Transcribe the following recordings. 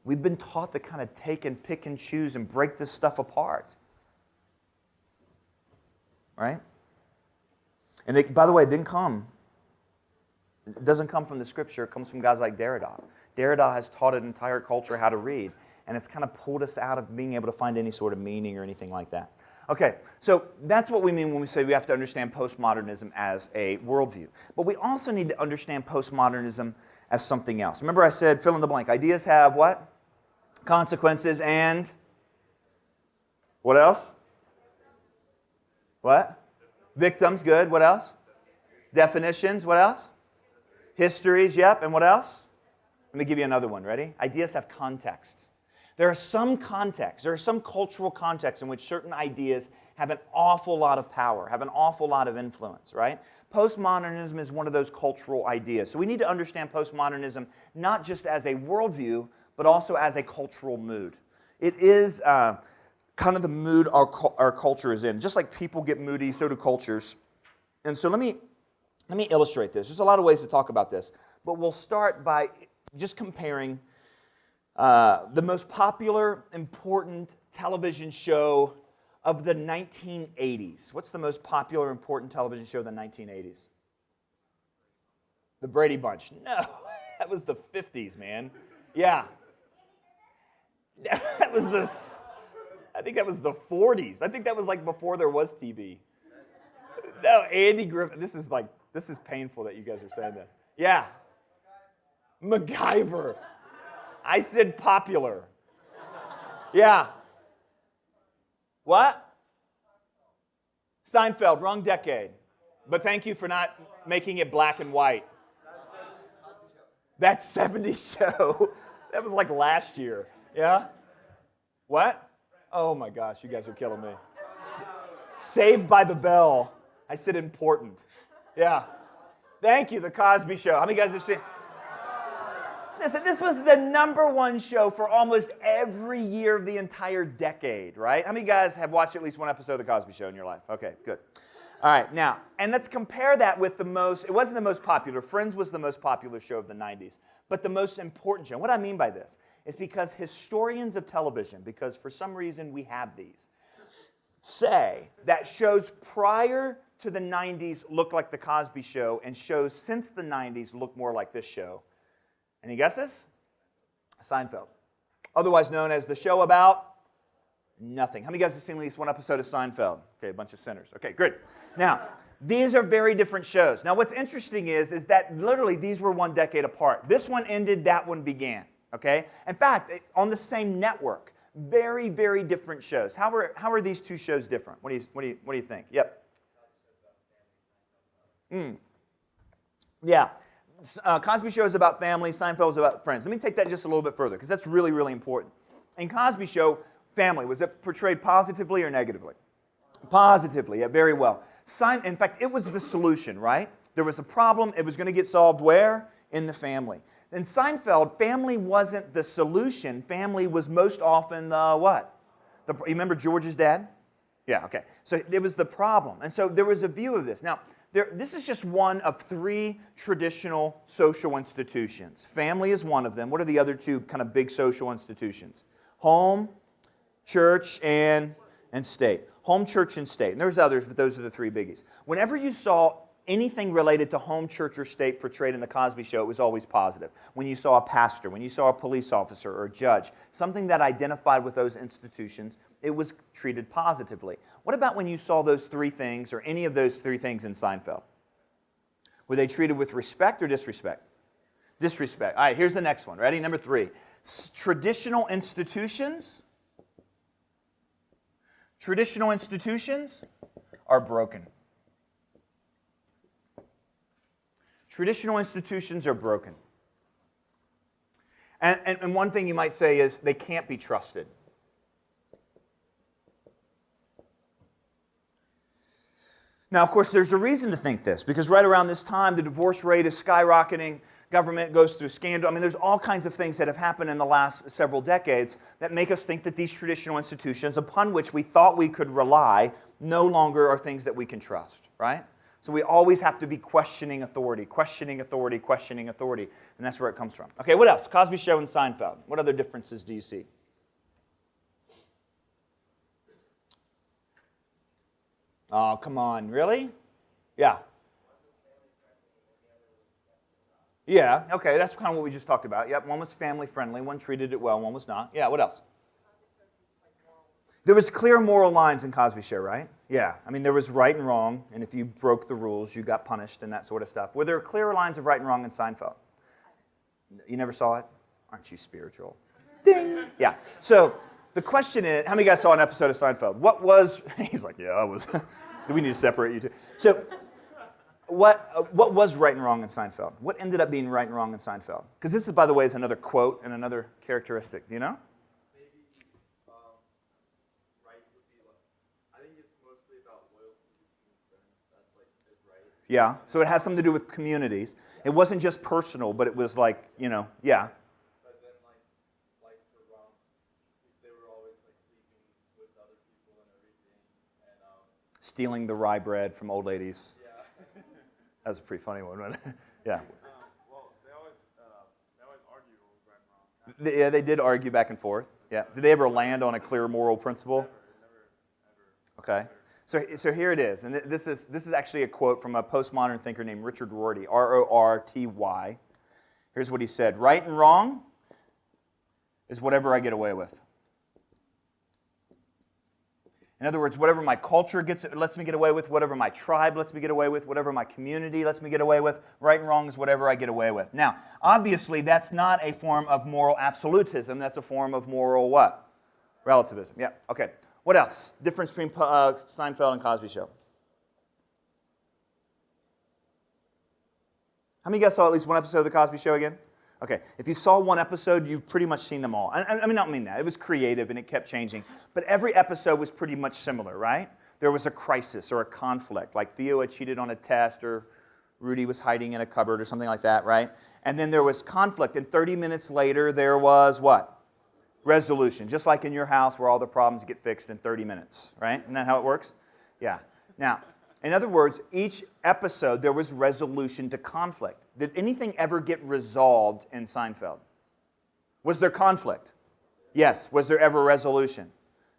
We've been taught to kind of take and pick and choose and break this stuff apart. Right? And by the way, it doesn't come from the Scripture. It comes from guys like Derrida. Derrida has taught an entire culture how to read, and it's kind of pulled us out of being able to find any sort of meaning or anything like that. Okay, so that's what we mean when we say we have to understand postmodernism as a worldview. But we also need to understand postmodernism as something else. Remember I said fill in the blank. Ideas have what? Consequences and what else? What? Victims, good. What else? Definitions, what else? Histories, yep. And what else? Let me give you another one. Ready? Ideas have contexts. There are some contexts, there are some cultural contexts in which certain ideas have an awful lot of power, have an awful lot of influence, right? Postmodernism is one of those cultural ideas. So we need to understand postmodernism not just as a worldview, but also as a cultural mood. It is kind of the mood our culture is in. Just like people get moody, so do cultures. And so let me illustrate this. There's a lot of ways to talk about this, but we'll start by just comparing the most popular, important television show of the 1980s. What's the most popular, important television show of the 1980s? The Brady Bunch. No, that was the 50s, man. Yeah. That was I think that was the 40s. I think that was like before there was TV. No, Andy Griffith. This is painful that you guys are saying this. Yeah. MacGyver. I said popular. Yeah. What? Seinfeld, wrong decade. But thank you for not making it black and white. That 70s show. That was like last year. Yeah? What? Oh my gosh, you guys are killing me. Saved by the Bell. I said important. Yeah. Thank you, The Cosby Show. How many guys have seen? Listen, this was the #1 show for almost every year of the entire decade, right? How many guys have watched at least one episode of The Cosby Show in your life? Okay, good. All right, now, and let's compare that with it wasn't the most popular. Friends was the most popular show of the 90s, but the most important show. What I mean by this is because historians of television, because for some reason we have these, say that shows prior to the 90s look like The Cosby Show and shows since the 90s look more like this show. Any guesses? Seinfeld. Otherwise known as the show about nothing. How many guys have seen at least one episode of Seinfeld? Okay, a bunch of sinners. Okay, good. Now, these are very different shows. Now, what's interesting is that literally these were one decade apart. This one ended, that one began. Okay? In fact, on the same network. Very, very different shows. How are these two shows different? What do you think? Yep. Yeah. Cosby Show is about family. Seinfeld is about friends. Let me take that just a little bit further because that's really, really important. In Cosby Show, family, was it portrayed positively or negatively? Positively, yeah, very well. In fact, it was the solution, right? There was a problem. It was going to get solved where? In the family. In Seinfeld, family wasn't the solution. Family was most often the what? You remember George's dad? Yeah, okay. So it was the problem. And so there was a view of this. Now, this is just one of 3 traditional social institutions. Family is one of them. What are the other 2 kind of big social institutions? Home, church, and state. Home, church, and state. And there's others, but those are the 3 biggies. Whenever you saw anything related to home, church, or state portrayed in The Cosby Show, it was always positive. When you saw a pastor, when you saw a police officer or a judge, something that identified with those institutions, it was treated positively. What about when you saw those 3 things, or any of those 3 things in Seinfeld? Were they treated with respect or disrespect? Disrespect. All right, here's the next one. Ready? Number 3. Traditional institutions. Traditional institutions are broken. Traditional institutions are broken. And one thing you might say is they can't be trusted. Now, of course, there's a reason to think this, because right around this time, the divorce rate is skyrocketing, government goes through scandal. I mean, there's all kinds of things that have happened in the last several decades that make us think that these traditional institutions upon which we thought we could rely no longer are things that we can trust, right? So we always have to be questioning authority, questioning authority, questioning authority. And that's where it comes from. Okay, what else? Cosby Show and Seinfeld. What other differences do you see? Oh, come on. Really? Yeah. Yeah, okay, that's kind of what we just talked about. Yep, one was family friendly, one treated it well, one was not. Yeah, what else? There was clear moral lines in Cosby Show, right? Yeah, I mean, there was right and wrong, and if you broke the rules, you got punished and that sort of stuff. Were there clear lines of right and wrong in Seinfeld? You never saw it? Aren't you spiritual? Ding! Yeah, so the question is, how many of you guys saw an episode of Seinfeld? What was, he's like, yeah, I was, do we need to separate you two? So, what was right and wrong in Seinfeld? What ended up being right and wrong in Seinfeld? Because this, is, by the way, is another quote and another characteristic. Do you know? Maybe right would be like, I think it's mostly about loyalty between friends. That's like is right. Yeah. So it has something to do with communities. It wasn't just personal, but it was like, you know, yeah. But then like for wrong, they were always like sleeping with other people and everything, and Stealing the rye bread from old ladies. yeah. That was a pretty funny one, wasn't it? Yeah. Well, they always argue over right and wrong. Yeah, they did argue back and forth. Yeah. Did they ever land on a clear moral principle? Never, Okay. So here it is, and this is actually a quote from a postmodern thinker named Richard Rorty, R-O-R-T-Y. Here's what he said: right and wrong is whatever I get away with. In other words, whatever my culture lets me get away with, whatever my tribe lets me get away with, whatever my community lets me get away with, right and wrong is whatever I get away with. Now, obviously, that's not a form of moral absolutism. That's a form of moral what? Relativism. Yeah, okay. What else? Difference between Seinfeld and Cosby Show. How many of you guys saw at least one episode of The Cosby Show again? Okay, if you saw one episode, you've pretty much seen them all. I don't mean that. It was creative and it kept changing. But every episode was pretty much similar, right? There was a crisis or a conflict, like Theo had cheated on a test or Rudy was hiding in a cupboard or something like that, right? And then there was conflict, and 30 minutes later there was what? Resolution. Just like in your house where all the problems get fixed in 30 minutes, right? Isn't that how it works? Yeah. Now, in other words, each episode there was resolution to conflict. Did anything ever get resolved in Seinfeld? Was there conflict? Yes. Was there ever resolution?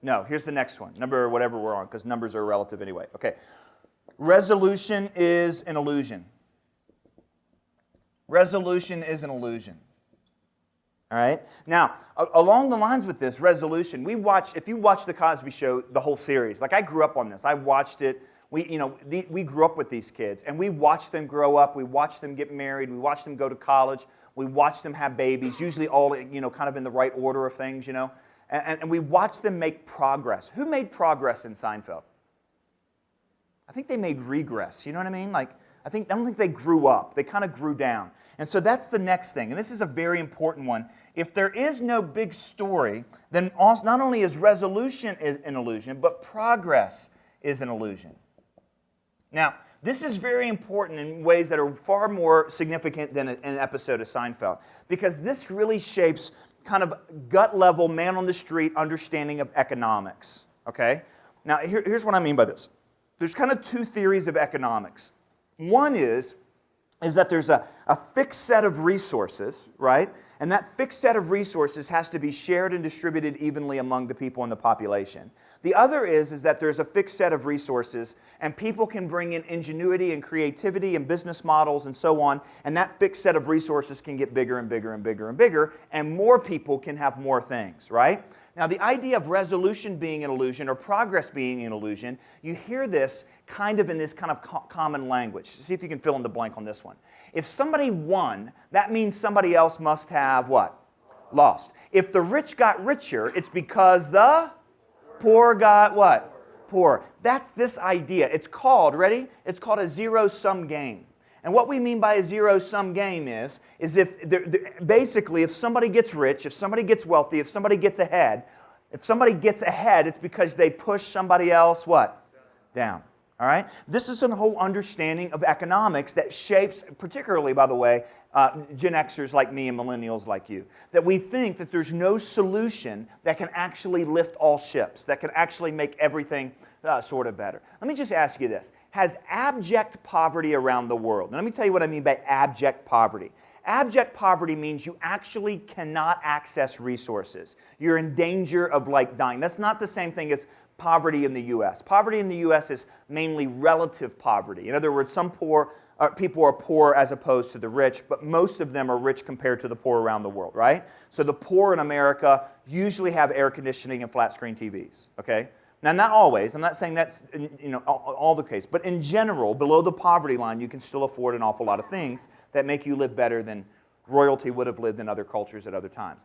No. Here's the next one. Number whatever we're on, because numbers are relative anyway. Okay. Resolution is an illusion. Resolution is an illusion. All right? Now, along the lines with this resolution, if you watch The Cosby Show, the whole series, like I grew up on this. I watched it. We grew up with these kids, and we watched them grow up. We watched them get married. We watched them go to college. We watched them have babies, usually all, kind of in the right order of things, And we watched them make progress. Who made progress in Seinfeld? I think they made regress. You know what I mean? I don't think they grew up. They kind of grew down. And so that's the next thing. And this is a very important one. If there is no big story, then not only is resolution an illusion, but progress is an illusion. Now, this is very important in ways that are far more significant than an episode of Seinfeld, because this really shapes kind of gut-level, man-on-the-street understanding of economics. Okay? Now, here's what I mean by this. There's kind of two theories of economics. One is that there's a fixed set of resources, right? And that fixed set of resources has to be shared and distributed evenly among the people in the population. The other is that there's a fixed set of resources, and people can bring in ingenuity and creativity and business models and so on, and that fixed set of resources can get bigger and bigger and bigger and bigger, and more people can have more things, right? Now, the idea of resolution being an illusion or progress being an illusion, you hear this kind of in this kind of common language. See if you can fill in the blank on this one. If somebody won, that means somebody else must have what? Lost. If the rich got richer, it's because the poor got what? Poor. That's this idea. It's called, ready? It's called a zero-sum game. And what we mean by a zero-sum game is basically if somebody gets rich, if somebody gets wealthy, if somebody gets ahead, it's because they push somebody else what? Down. All right? This is a whole understanding of economics that shapes, particularly, by the way, Gen Xers like me and millennials like you, that we think that there's no solution that can actually lift all ships, that can actually make everything sort of better. Let me just ask you this. Has abject poverty around the world, and let me tell you what I mean by abject poverty. Abject poverty means you actually cannot access resources. You're in danger of like dying. That's not the same thing as poverty in the U.S. Poverty in the U.S. is mainly relative poverty. In other words, some people are poor as opposed to the rich, but most of them are rich compared to the poor around the world, right? So the poor in America usually have air conditioning and flat screen TVs, okay? Now, not always. I'm not saying that's all the case. But in general, below the poverty line, you can still afford an awful lot of things that make you live better than royalty would have lived in other cultures at other times.